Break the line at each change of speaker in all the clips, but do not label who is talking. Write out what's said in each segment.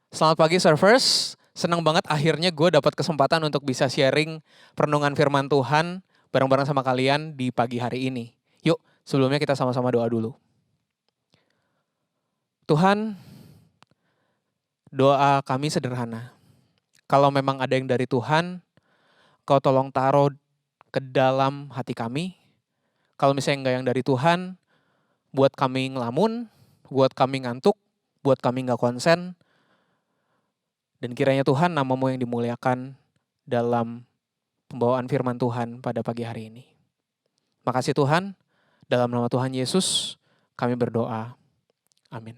Selamat pagi servers, senang banget akhirnya gue dapat kesempatan untuk bisa sharing perenungan firman Tuhan bareng-bareng sama kalian di pagi hari ini. Yuk, sebelumnya kita sama-sama doa dulu. Tuhan, doa kami sederhana. Kalau memang ada yang dari Tuhan, Kau tolong taruh ke dalam hati kami. Kalau misalnya enggak yang dari Tuhan, buat kami ngelamun, buat kami ngantuk, buat kami nggak konsen, dan kiranya Tuhan namamu yang dimuliakan dalam pembawaan firman Tuhan pada pagi hari ini. Makasih Tuhan, dalam nama Tuhan Yesus kami berdoa. Amin.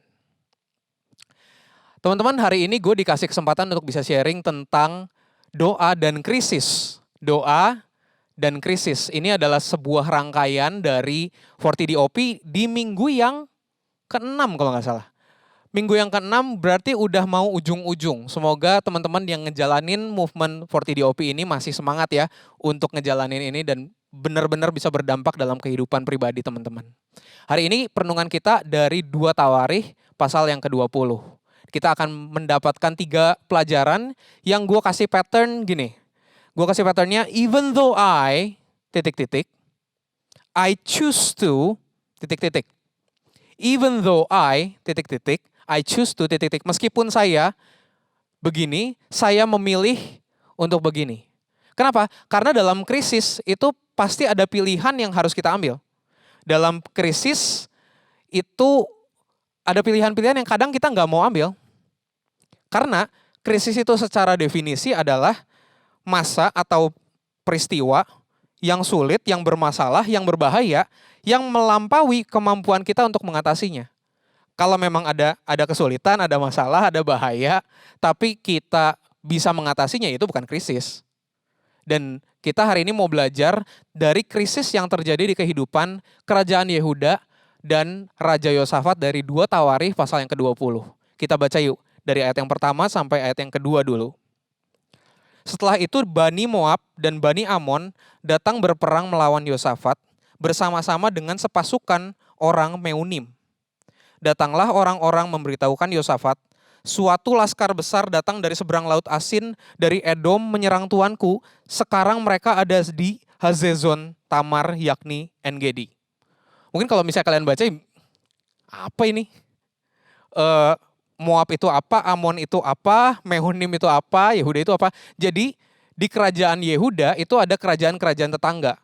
Teman-teman, hari ini gue dikasih kesempatan untuk bisa sharing tentang doa dan krisis. Doa dan krisis. Ini adalah sebuah rangkaian dari 40DOP di minggu yang ke-6 kalau nggak salah. Minggu yang ke-6 berarti udah mau ujung-ujung. Semoga teman-teman yang ngejalanin movement 40DOP ini masih semangat ya untuk ngejalanin ini dan benar-benar bisa berdampak dalam kehidupan pribadi teman-teman. Hari ini perenungan kita dari 2 Tawarikh pasal yang ke-20. Kita akan mendapatkan 3 pelajaran yang gue kasih pattern gini. Gue kasih patternnya, even though I, I choose to, even though I, I choose to, meskipun saya begini, saya memilih untuk begini. Kenapa? Karena dalam krisis itu pasti ada pilihan yang harus kita ambil. Dalam krisis itu ada pilihan-pilihan yang kadang kita nggak mau ambil. Karena krisis itu secara definisi adalah masa atau peristiwa yang sulit, yang bermasalah, yang berbahaya, yang melampaui kemampuan kita untuk mengatasinya. Kalau memang ada kesulitan, ada masalah, ada bahaya, tapi kita bisa mengatasinya, itu bukan krisis. Dan kita hari ini mau belajar dari krisis yang terjadi di kehidupan kerajaan Yehuda dan Raja Yosafat dari 2 Tawarikh pasal yang ke-20. Kita baca yuk, dari ayat yang pertama sampai ayat yang kedua dulu. Setelah itu Bani Moab dan Bani Amon datang berperang melawan Yosafat bersama-sama dengan sepasukan orang Meunim. Datanglah orang-orang memberitahukan Yosafat, suatu laskar besar datang dari seberang laut Asin, dari Edom menyerang tuanku, sekarang mereka ada di Hazezon Tamar yakni En-Gedi. Mungkin kalau misalnya kalian baca, apa ini? Moab itu apa, Amon itu apa, Mehunim itu apa, Yehuda itu apa. Jadi di kerajaan Yehuda itu ada kerajaan-kerajaan tetangga.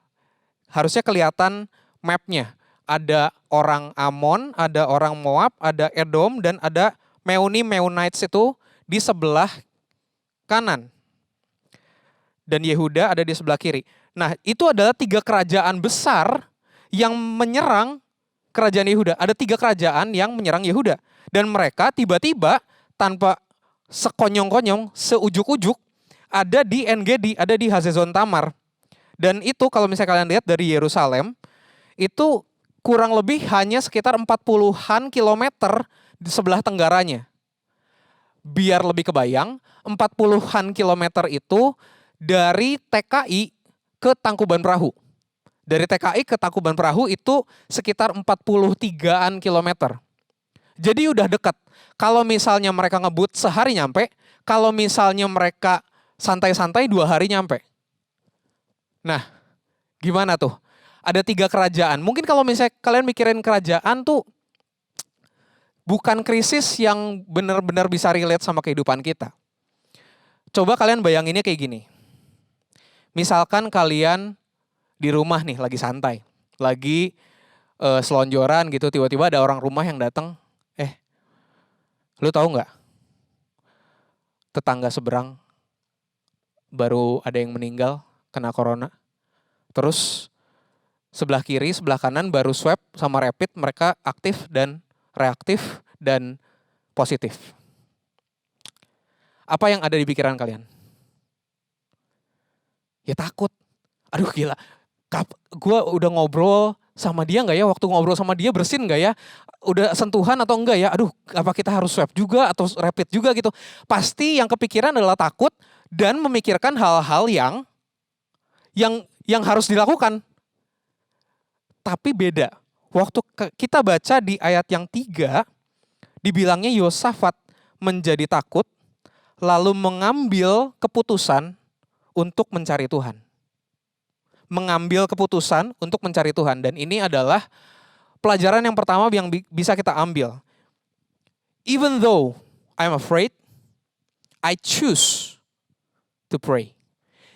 Harusnya kelihatan mapnya. Ada orang Amon, ada orang Moab, ada Edom, dan ada Meunim, Meunites itu di sebelah kanan. Dan Yehuda ada di sebelah kiri. Nah, itu adalah 3 kerajaan besar yang menyerang kerajaan Yehuda. Ada 3 kerajaan yang menyerang Yehuda. Dan mereka tiba-tiba tanpa sekonyong-konyong, seujuk-ujuk, ada di En-Gedi, ada di Hazezon Tamar. Dan itu kalau misalnya kalian lihat dari Yerusalem, itu kurang lebih hanya sekitar 40-an kilometer di sebelah tenggaranya. Biar lebih kebayang, 40-an kilometer itu dari TKI ke Tangkuban Perahu. Dari TKI ke Tangkuban Perahu itu sekitar 43-an kilometer. Jadi udah dekat. Kalau misalnya mereka ngebut sehari nyampe, kalau misalnya mereka santai-santai 2 hari nyampe. Nah, gimana tuh? Ada 3 kerajaan. Mungkin kalau misalnya kalian mikirin kerajaan tuh bukan krisis yang benar-benar bisa relate sama kehidupan kita. Coba kalian bayanginnya kayak gini. Misalkan kalian di rumah nih lagi santai, lagi selonjoran gitu, tiba-tiba ada orang rumah yang datang, lu tahu nggak? Tetangga seberang baru ada yang meninggal kena corona. Terus sebelah kiri, sebelah kanan baru swab sama rapid, mereka aktif dan reaktif dan positif. Apa yang ada di pikiran kalian? Ya takut. Aduh gila, gue udah ngobrol sama dia nggak ya? Waktu ngobrol sama dia bersin nggak ya? Udah sentuhan atau enggak ya? Aduh, apa kita harus swab juga atau rapid juga gitu? Pasti yang kepikiran adalah takut dan memikirkan hal-hal yang harus dilakukan. Tapi beda. Waktu kita baca di ayat yang 3, dibilangnya Yosafat menjadi takut lalu mengambil keputusan untuk mencari Tuhan. Mengambil keputusan untuk mencari Tuhan. Dan ini adalah pelajaran yang pertama yang bisa kita ambil. Even though I'm afraid, I choose to pray.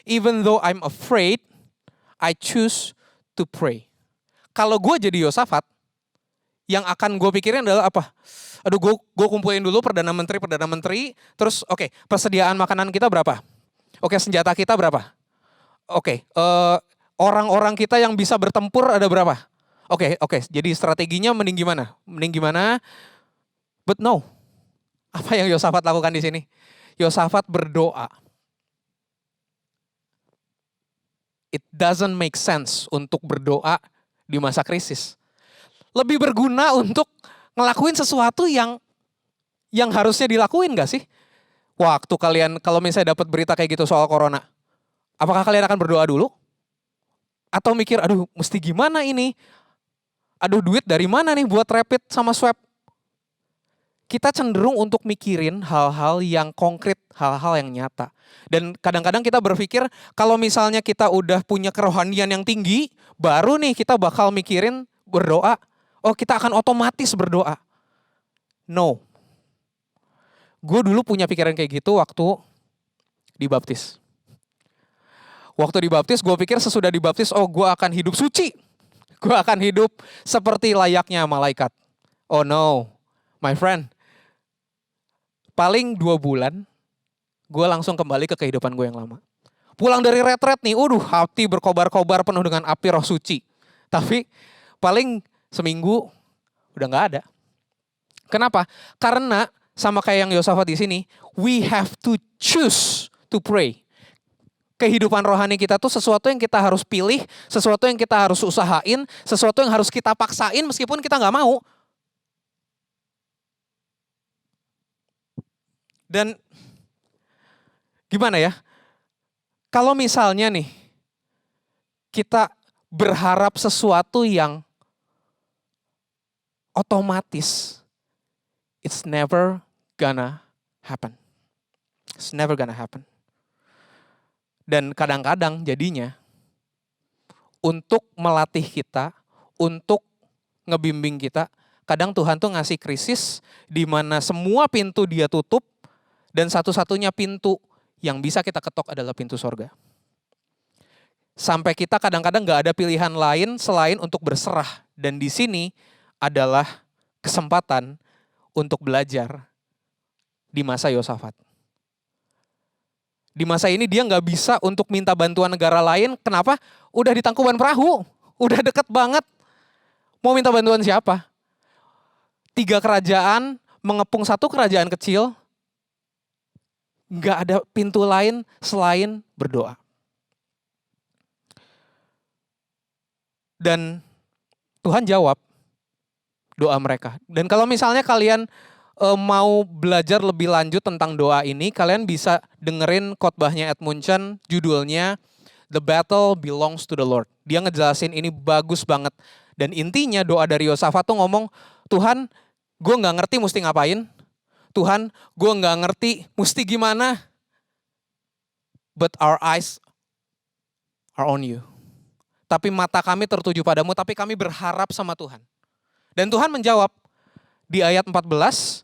Even though I'm afraid, I choose to pray. Kalau gue jadi Yosafat, yang akan gue pikirin adalah apa? Aduh, gue kumpulin dulu Perdana Menteri, terus oke, persediaan makanan kita berapa? Oke, senjata kita berapa? Oke, orang-orang kita yang bisa bertempur ada berapa? Oke, jadi strateginya mending gimana? But no, apa yang Yosafat lakukan di sini? Yosafat berdoa. It doesn't make sense untuk berdoa di masa krisis. Lebih berguna untuk ngelakuin sesuatu yang harusnya dilakuin gak sih? Waktu kalian, kalau misalnya dapat berita kayak gitu soal corona, apakah kalian akan berdoa dulu? Atau mikir, aduh mesti gimana ini? Aduh duit dari mana nih buat rapid sama swab? Kita cenderung untuk mikirin hal-hal yang konkret, hal-hal yang nyata. Dan kadang-kadang kita berpikir kalau misalnya kita udah punya kerohanian yang tinggi, baru nih kita bakal mikirin berdoa. Oh, kita akan otomatis berdoa. No. Gue dulu punya pikiran kayak gitu waktu dibaptis. Waktu dibaptis, gue pikir sesudah dibaptis, oh gue akan hidup suci. Gue akan hidup seperti layaknya malaikat. Oh no, my friend. Paling 2 bulan, gue langsung kembali ke kehidupan gue yang lama. Pulang dari retret nih, hati berkobar-kobar penuh dengan api roh suci. Tapi paling seminggu udah gak ada. Kenapa? Karena sama kayak yang Yosafat di sini, we have to choose to pray. Kehidupan rohani kita tuh sesuatu yang kita harus pilih, sesuatu yang kita harus usahain, sesuatu yang harus kita paksain meskipun kita gak mau. Dan gimana ya? Kalau misalnya nih, kita berharap sesuatu yang otomatis, it's never gonna happen. It's never gonna happen. Dan kadang-kadang jadinya, untuk melatih kita, untuk ngebimbing kita, kadang Tuhan tuh ngasih krisis di mana semua pintu dia tutup, dan satu-satunya pintu yang bisa kita ketok adalah pintu sorga. Sampai kita kadang-kadang gak ada pilihan lain selain untuk berserah. Dan di sini adalah kesempatan untuk belajar di masa Yosafat. Di masa ini dia gak bisa untuk minta bantuan negara lain. Kenapa? Udah di Tangkuban Perahu. Udah deket banget. Mau minta bantuan siapa? 3 kerajaan mengepung 1 kerajaan kecil. Gak ada pintu lain selain berdoa. Dan Tuhan jawab doa mereka. Dan kalau misalnya kalian mau belajar lebih lanjut tentang doa ini, kalian bisa dengerin khotbahnya Edmund Chen, judulnya The Battle Belongs to the Lord. Dia ngejelasin ini bagus banget. Dan intinya doa dari Yosafat tuh ngomong, Tuhan, gue gak ngerti mesti ngapain. Tuhan, gue gak ngerti mesti gimana. But our eyes are on you. Tapi mata kami tertuju padamu, tapi kami berharap sama Tuhan. Dan Tuhan menjawab di ayat 14,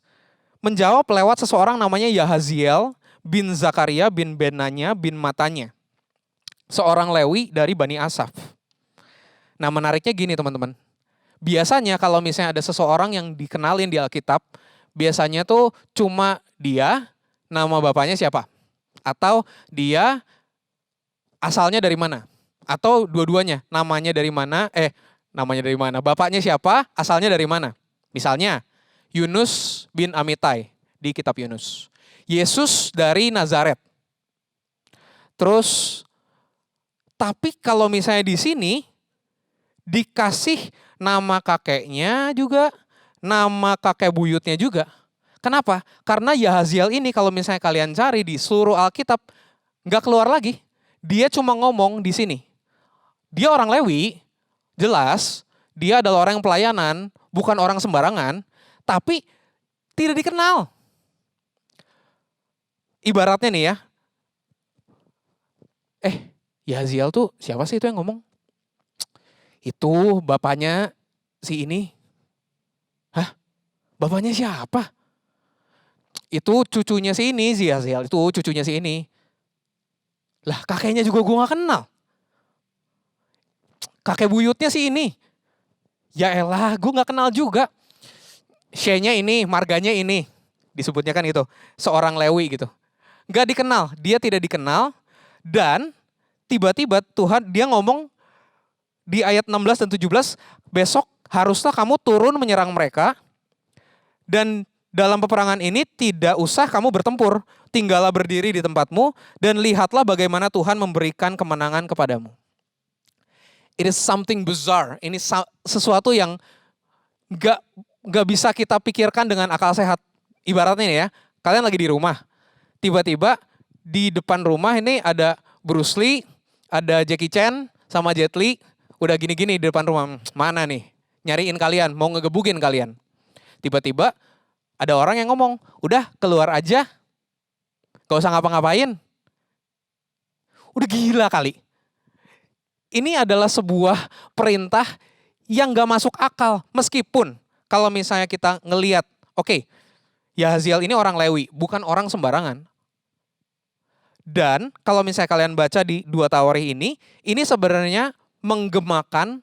menjawab lewat seseorang namanya Yahaziel bin Zakaria bin Benanya bin Matanya. Seorang Lewi dari Bani Asaf. Nah menariknya gini teman-teman. Biasanya kalau misalnya ada seseorang yang dikenalin di Alkitab, biasanya tuh cuma dia, nama bapaknya siapa? Atau dia asalnya dari mana? Atau dua-duanya, namanya dari mana, bapaknya siapa, asalnya dari mana? Misalnya, Yunus bin Amitai di kitab Yunus. Yesus dari Nazaret. Terus, tapi kalau misalnya di sini, dikasih nama kakeknya juga, nama kakek buyutnya juga. Kenapa? Karena Yahaziel ini kalau misalnya kalian cari di seluruh Alkitab, nggak keluar lagi. Dia cuma ngomong di sini. Dia orang Lewi, jelas, dia adalah orang yang pelayanan, bukan orang sembarangan, tapi tidak dikenal. Ibaratnya nih ya, Yahaziel tuh siapa sih itu yang ngomong? Itu bapaknya si ini. Hah? Bapaknya siapa? Itu cucunya si ini, Yahaziel. Itu cucunya si ini. Lah kakeknya juga gue gak kenal. Kakek buyutnya si ini. Ya elah, gue gak kenal juga. She-nya ini, marganya ini. Disebutnya kan itu. Seorang Lewi gitu. Gak dikenal, dia tidak dikenal. Dan tiba-tiba Tuhan, dia ngomong di ayat 16 dan 17, besok haruslah kamu turun menyerang mereka. Dan dalam peperangan ini tidak usah kamu bertempur. Tinggallah berdiri di tempatmu dan lihatlah bagaimana Tuhan memberikan kemenangan kepadamu. It is something bizarre. Ini sesuatu yang gak bisa kita pikirkan dengan akal sehat. Ibaratnya nih ya, kalian lagi di rumah. Tiba-tiba di depan rumah ini ada Bruce Lee, ada Jackie Chan, sama Jet Li. Udah gini-gini di depan rumah. Mana nih? Nyariin kalian, mau ngegebukin kalian. Tiba-tiba ada orang yang ngomong, udah keluar aja. Gak usah ngapa-ngapain. Udah gila kali. Ini adalah sebuah perintah yang gak masuk akal. Meskipun kalau misalnya kita ngelihat, oke, Yahaziel ini orang Lewi, bukan orang sembarangan. Dan kalau misalnya kalian baca di 2 Tawarikh ini sebenarnya menggemakan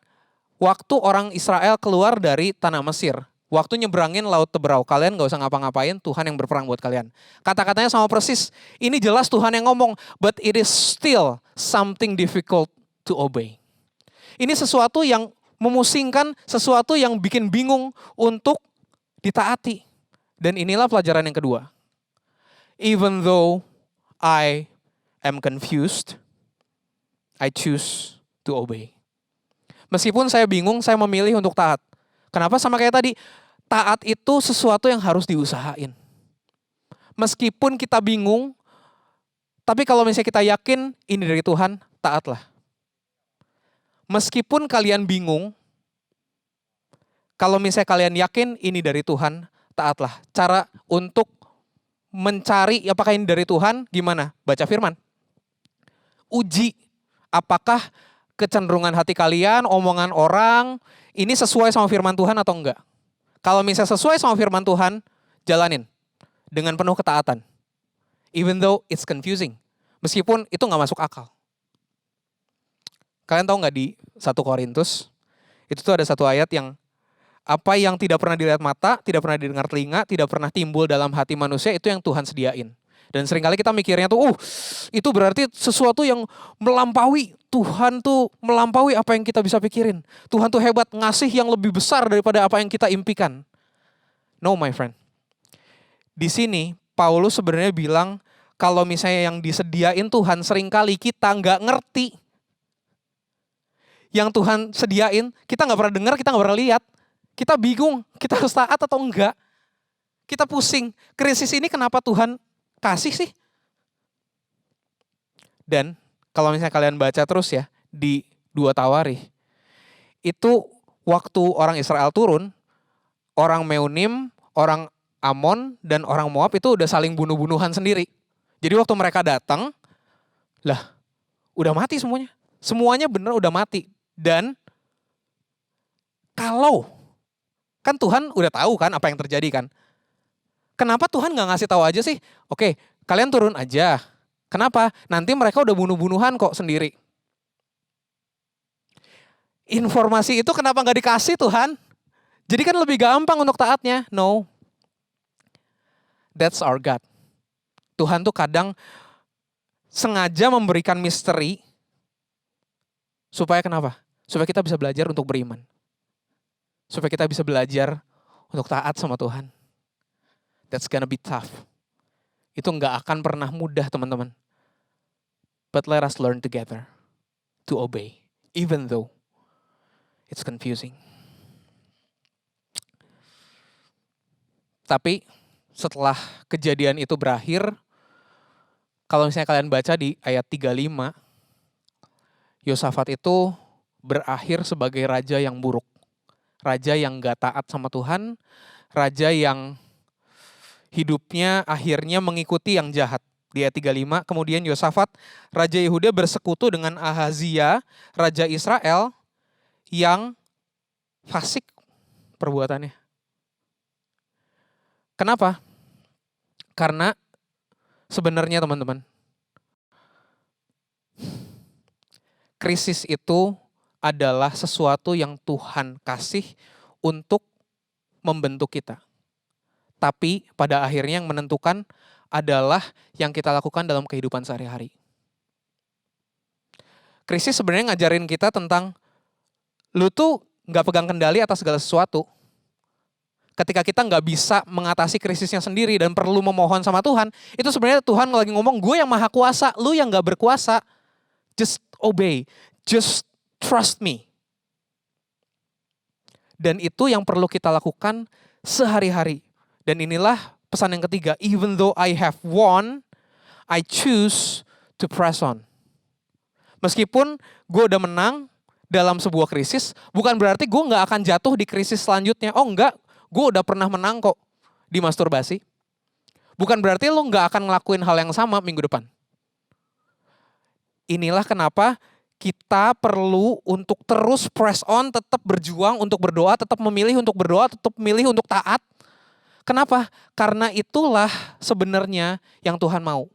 waktu orang Israel keluar dari tanah Mesir. Waktu nyebrangin Laut Teberau, kalian gak usah ngapa-ngapain, Tuhan yang berperang buat kalian. Kata-katanya sama persis, ini jelas Tuhan yang ngomong, but it is still something difficult to obey. Ini sesuatu yang memusingkan, sesuatu yang bikin bingung untuk ditaati. Dan inilah pelajaran yang kedua. Even though I am confused, I choose to obey. Meskipun saya bingung, saya memilih untuk taat. Kenapa? Sama kayak tadi, taat itu sesuatu yang harus diusahain. Meskipun kita bingung, tapi kalau misalnya kita yakin ini dari Tuhan, taatlah. Meskipun kalian bingung, kalau misalnya kalian yakin ini dari Tuhan, taatlah. Cara untuk mencari apakah ini dari Tuhan, gimana? Baca firman. Uji apakah kecenderungan hati kalian, omongan orang, ini sesuai sama firman Tuhan atau enggak. Kalau misalnya sesuai sama firman Tuhan, jalanin dengan penuh ketaatan. Even though it's confusing. Meskipun itu gak masuk akal. Kalian tahu gak di 1 Korintus, itu tuh ada satu ayat yang apa yang tidak pernah dilihat mata, tidak pernah didengar telinga, tidak pernah timbul dalam hati manusia, itu yang Tuhan sediain. Dan seringkali kita mikirnya tuh, itu berarti sesuatu yang melampaui. Tuhan tuh melampaui apa yang kita bisa pikirin. Tuhan tuh hebat, ngasih yang lebih besar daripada apa yang kita impikan. No my friend. Di sini Paulus sebenarnya bilang, kalau misalnya yang disediain Tuhan seringkali kita nggak ngerti. Yang Tuhan sediain, kita nggak pernah dengar, kita nggak pernah lihat. Kita bingung, kita harus taat atau enggak. Kita pusing, krisis ini kenapa Tuhan kasih sih? Dan kalau misalnya kalian baca terus ya, di 2 Tawarikh, itu waktu orang Israel turun, orang Meunim, orang Amon, dan orang Moab itu udah saling bunuh-bunuhan sendiri. Jadi waktu mereka datang, lah udah mati semuanya. Semuanya bener udah mati. Dan kalau, kan Tuhan udah tahu kan apa yang terjadi kan. Kenapa Tuhan gak ngasih tahu aja sih? Oke, kalian turun aja. Kenapa? Nanti mereka udah bunuh-bunuhan kok sendiri. Informasi itu kenapa gak dikasih Tuhan? Jadi kan lebih gampang untuk taatnya. No. That's our God. Tuhan tuh kadang sengaja memberikan misteri. Supaya kenapa? Supaya kita bisa belajar untuk beriman. Supaya kita bisa belajar untuk taat sama Tuhan. That's gonna be tough. Itu gak akan pernah mudah teman-teman. But let us learn together to obey. Even though it's confusing. Tapi setelah kejadian itu berakhir, kalau misalnya kalian baca di ayat 35, Yosafat itu berakhir sebagai raja yang buruk. Raja yang gak taat sama Tuhan, raja yang hidupnya akhirnya mengikuti yang jahat. Di ayat 35, kemudian Yosafat, Raja Yehuda bersekutu dengan Ahazia, Raja Israel, yang fasik perbuatannya. Kenapa? Karena sebenarnya teman-teman, krisis itu adalah sesuatu yang Tuhan kasih untuk membentuk kita. Tapi pada akhirnya yang menentukan adalah yang kita lakukan dalam kehidupan sehari-hari. Krisis sebenarnya ngajarin kita tentang lu tuh nggak pegang kendali atas segala sesuatu. Ketika kita nggak bisa mengatasi krisisnya sendiri dan perlu memohon sama Tuhan, itu sebenarnya Tuhan lagi ngomong, gue yang maha kuasa, lu yang nggak berkuasa. Just obey, just trust me. Dan itu yang perlu kita lakukan sehari-hari. Dan inilah pesan yang ketiga, even though I have won, I choose to press on. Meskipun gue udah menang dalam sebuah krisis, bukan berarti gue nggak akan jatuh di krisis selanjutnya. Oh enggak, gue udah pernah menang kok di masturbasi. Bukan berarti lo nggak akan ngelakuin hal yang sama minggu depan. Inilah kenapa kita perlu untuk terus press on, tetap berjuang untuk berdoa, tetap memilih untuk berdoa, tetap memilih untuk taat. Kenapa? Karena itulah sebenarnya yang Tuhan mau.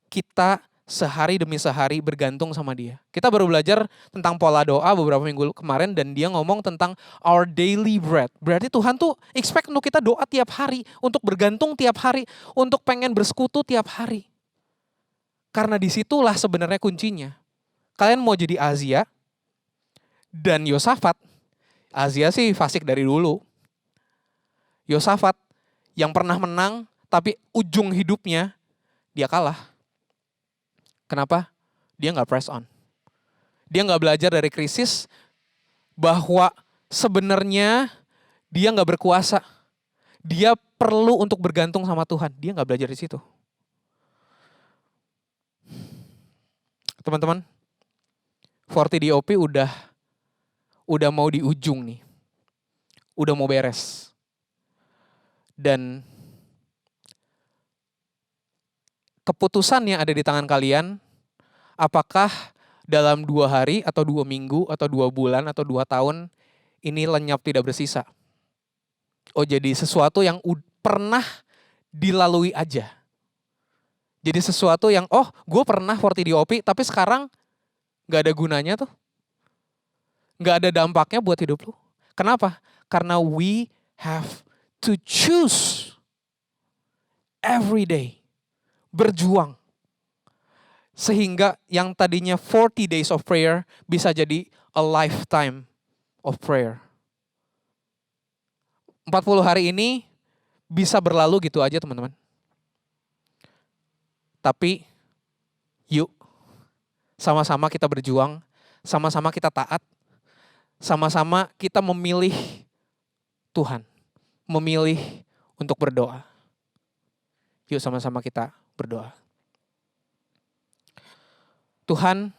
Kita sehari demi sehari bergantung sama Dia. Kita baru belajar tentang pola doa beberapa minggu kemarin dan dia ngomong tentang our daily bread. Berarti Tuhan tuh expect untuk kita doa tiap hari, untuk bergantung tiap hari, untuk pengen bersekutu tiap hari. Karena disitulah sebenarnya kuncinya. Kalian mau jadi Ahazia dan Yosafat. Ahazia sih fasik dari dulu. Yosafat yang pernah menang tapi ujung hidupnya dia kalah. Kenapa? Dia nggak press on. Dia nggak belajar dari krisis bahwa sebenarnya dia nggak berkuasa. Dia perlu untuk bergantung sama Tuhan. Dia nggak belajar di situ. Teman-teman, 40 DOP udah mau di ujung nih. Udah mau beres. Dan keputusan yang ada di tangan kalian, apakah dalam 2 hari atau 2 minggu atau 2 bulan atau 2 tahun ini lenyap tidak bersisa. Oh jadi sesuatu yang pernah dilalui aja. Jadi sesuatu yang gue pernah 40 DOP tapi sekarang gak ada gunanya tuh. Gak ada dampaknya buat hidup lu. Kenapa? Karena we have to choose every day. Berjuang. Sehingga yang tadinya 40 days of prayer bisa jadi a lifetime of prayer. 40 hari ini bisa berlalu gitu aja teman-teman. Tapi yuk sama-sama kita berjuang, sama-sama kita taat, sama-sama kita memilih Tuhan, memilih untuk berdoa. Yuk sama-sama kita berdoa. Tuhan,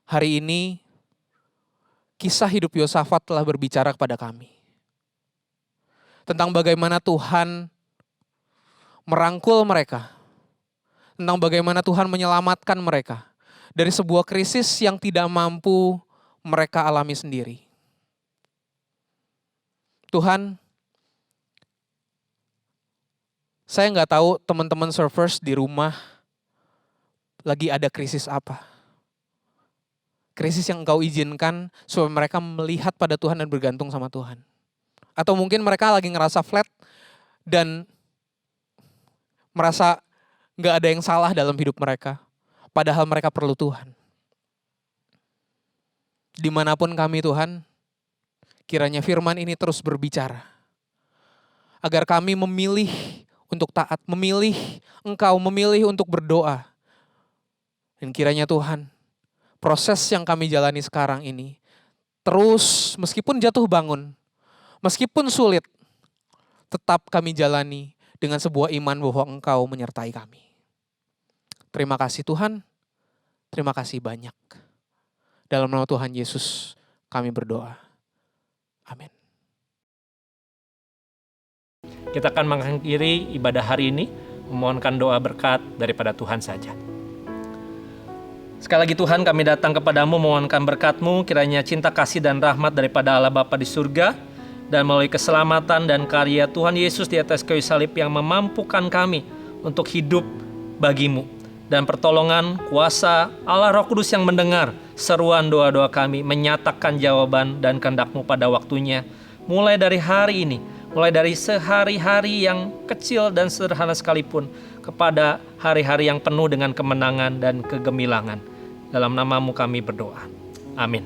hari ini kisah hidup Yosafat telah berbicara kepada kami. Tentang bagaimana Tuhan merangkul mereka. Tentang bagaimana Tuhan menyelamatkan mereka dari sebuah krisis yang tidak mampu mereka alami sendiri. Tuhan, saya nggak tahu teman-teman servers di rumah lagi ada krisis apa. Krisis yang Engkau izinkan supaya mereka melihat pada Tuhan dan bergantung sama Tuhan. Atau mungkin mereka lagi ngerasa flat dan merasa nggak ada yang salah dalam hidup mereka. Padahal mereka perlu Tuhan. Dimanapun kami Tuhan, kiranya firman ini terus berbicara. Agar kami memilih untuk taat, memilih Engkau, memilih untuk berdoa. Dan kiranya Tuhan, proses yang kami jalani sekarang ini, terus meskipun jatuh bangun, meskipun sulit, tetap kami jalani dengan sebuah iman bahwa Engkau menyertai kami. Terima kasih Tuhan, terima kasih banyak. Dalam nama Tuhan Yesus kami berdoa. Amin.
Kita akan mengakhiri ibadah hari ini memohonkan doa berkat daripada Tuhan saja. Sekali lagi Tuhan, kami datang kepadamu memohonkan berkat-Mu, kiranya cinta kasih dan rahmat daripada Allah Bapa di surga, dan melalui keselamatan dan karya Tuhan Yesus di atas kayu salib yang memampukan kami untuk hidup bagi-Mu, dan pertolongan kuasa Allah Roh Kudus yang mendengar seruan doa-doa kami, menyatakan jawaban dan kehendak-Mu pada waktunya, mulai dari hari ini, mulai dari sehari-hari yang kecil dan sederhana sekalipun, kepada hari-hari yang penuh dengan kemenangan dan kegemilangan. Dalam nama-Mu kami berdoa. Amin.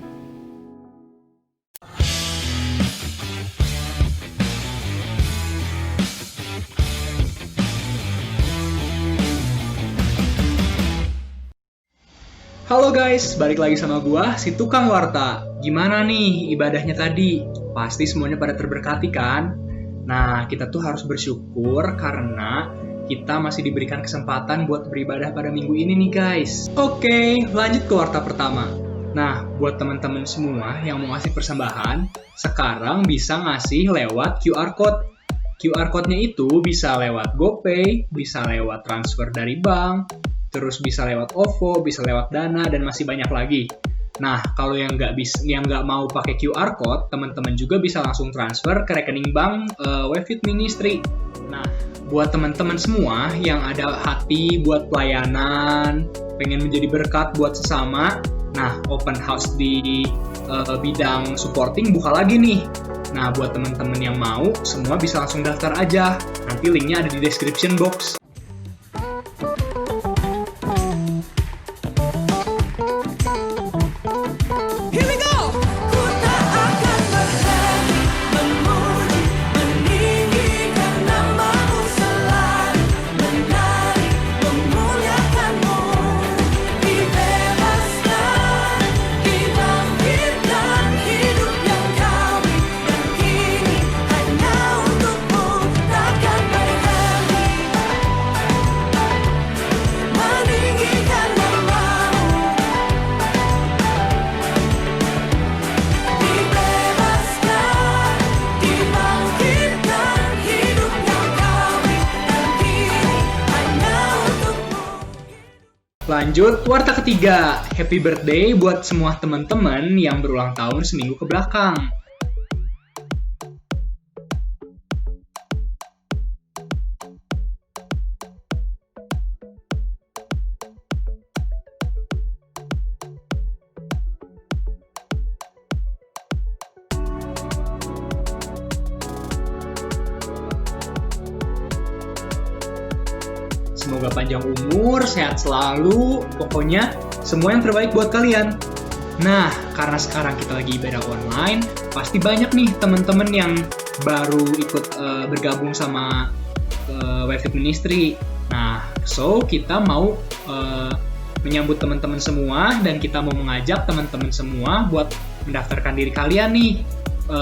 Halo guys, balik lagi sama gua, si Tukang Warta. Gimana nih ibadahnya tadi? Pasti semuanya pada terberkati kan? Nah, kita tuh harus bersyukur karena kita masih diberikan kesempatan buat beribadah pada minggu ini nih guys. Oke, lanjut ke warta pertama. Nah, buat teman-teman semua yang mau ngasih persembahan, sekarang bisa ngasih lewat QR Code. QR Code-nya itu bisa lewat GoPay, bisa lewat transfer dari bank, terus bisa lewat OVO, bisa lewat Dana, dan masih banyak lagi. Nah, kalau yang nggak mau pakai QR Code, teman-teman juga bisa langsung transfer ke rekening bank Wefit Ministry. Nah, buat teman-teman semua yang ada hati buat pelayanan, pengen menjadi berkat buat sesama, nah open house di bidang supporting buka lagi nih. Nah, buat teman-teman yang mau, semua bisa langsung daftar aja. Nanti linknya ada di description box. Lanjut, warta ketiga. Happy birthday buat semua teman-teman yang berulang tahun seminggu ke belakang. Semoga panjang umur, sehat selalu, pokoknya semua yang terbaik buat kalian. Nah, karena sekarang kita lagi ibadah online, pasti banyak nih teman-teman yang baru ikut bergabung sama Wefit Ministry. Nah, so kita mau menyambut teman-teman semua dan kita mau mengajak teman-teman semua buat mendaftarkan diri kalian nih.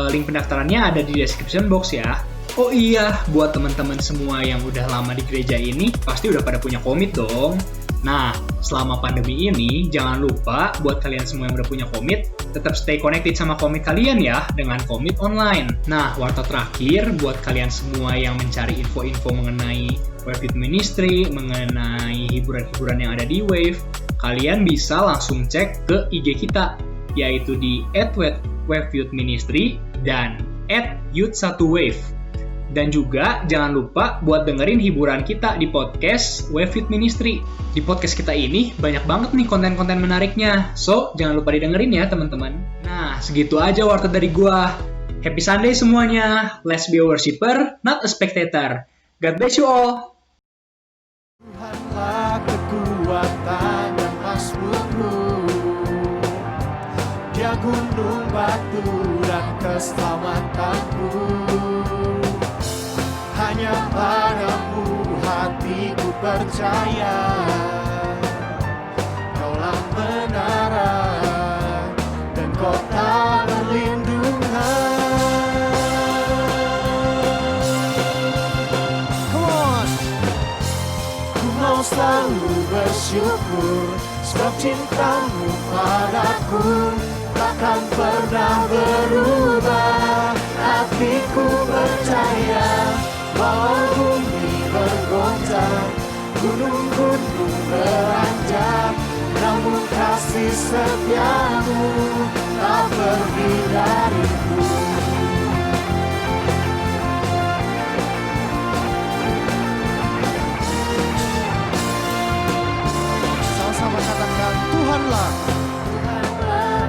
Link pendaftarannya ada di description box ya. Oh iya, buat teman-teman semua yang udah lama di gereja ini, pasti udah pada punya komit dong. Nah, selama pandemi ini, jangan lupa buat kalian semua yang udah punya komit, tetap stay connected sama komit kalian ya, dengan komit online. Nah, warta terakhir, buat kalian semua yang mencari info-info mengenai Wefit Ministry, mengenai hiburan-hiburan yang ada di Wave, kalian bisa langsung cek ke IG kita, yaitu di @wefitministry dan @youth1wave. Dan juga jangan lupa buat dengerin hiburan kita di podcast Wefit Ministry. Di podcast kita ini banyak banget nih konten-konten menariknya. So, jangan lupa didengerin ya teman-teman. Nah, segitu aja warta dari gua. Happy Sunday semuanya. Let's be a worshiper, not a spectator. God bless you all.
Tuhanlah kekuatan dan masmurku. Dia gunung batu dan keselamatanku. Hanya padamu hatiku percaya. Kaulah menara dan kota perlindungan. Come on. Ku mau selalu bersyukur, sebab cintamu padaku takkan pernah berubah. Hatiku percaya, walau bumi bergoncang, gunung-gunung beranjak, namun kasih setiamu tak pergi dariku. Sama-sama katakan, Tuhanlah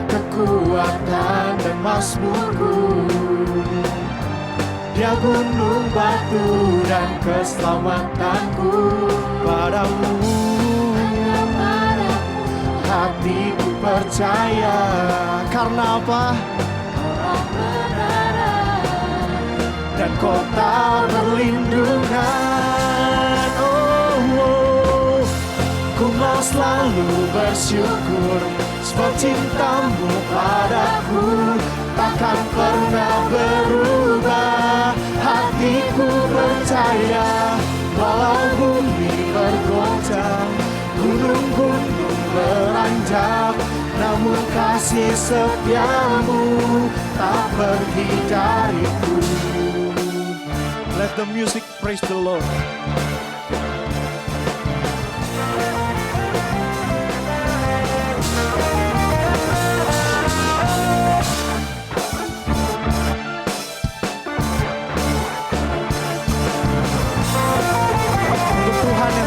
kekuatan dan mazmurku, Dia gunung batu dan keselamatanku. Padamu hatiku percaya. Karena apa? Dan kota berlindungan. Oh, ku mau selalu bersyukur, sebab cintamu padaku takkan pernah berubah. Hatiku percaya, walau bumi bergoncang, gunung-gunung beranjak, namun kasih setiamu tak pergi dariku. Let the music praise the Lord.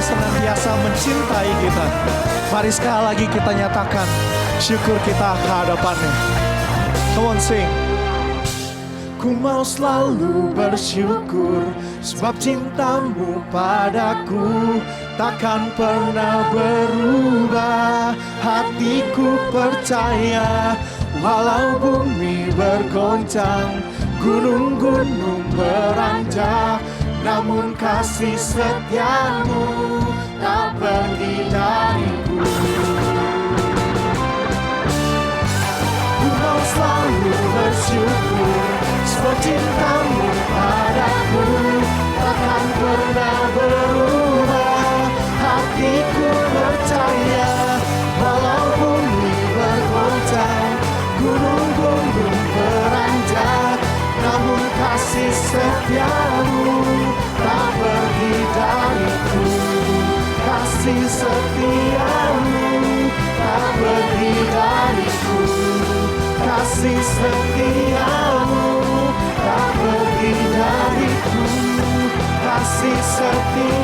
Senantiasa mencintai kita. Mari sekali lagi kita nyatakan syukur kita ke hadapannya. Come on, sing. Ku mau selalu bersyukur, sebab cintamu padaku takkan pernah berubah. Hatiku percaya, walau bumi bergoncang, gunung-gunung beranjak, namun kasih setiamu tak pergi dariku. Ku mau selalu bersyukur, sebab cintamu padaku takkan pernah berubah. Hatiku percaya, walau bumi bergoncang, gunung-gunung beranjak, namun kasih setiamu tak pergi dariku. Kasih setiamu tak pergi dariku. Kasih setiamu tak pergi dariku. Kasih setiamu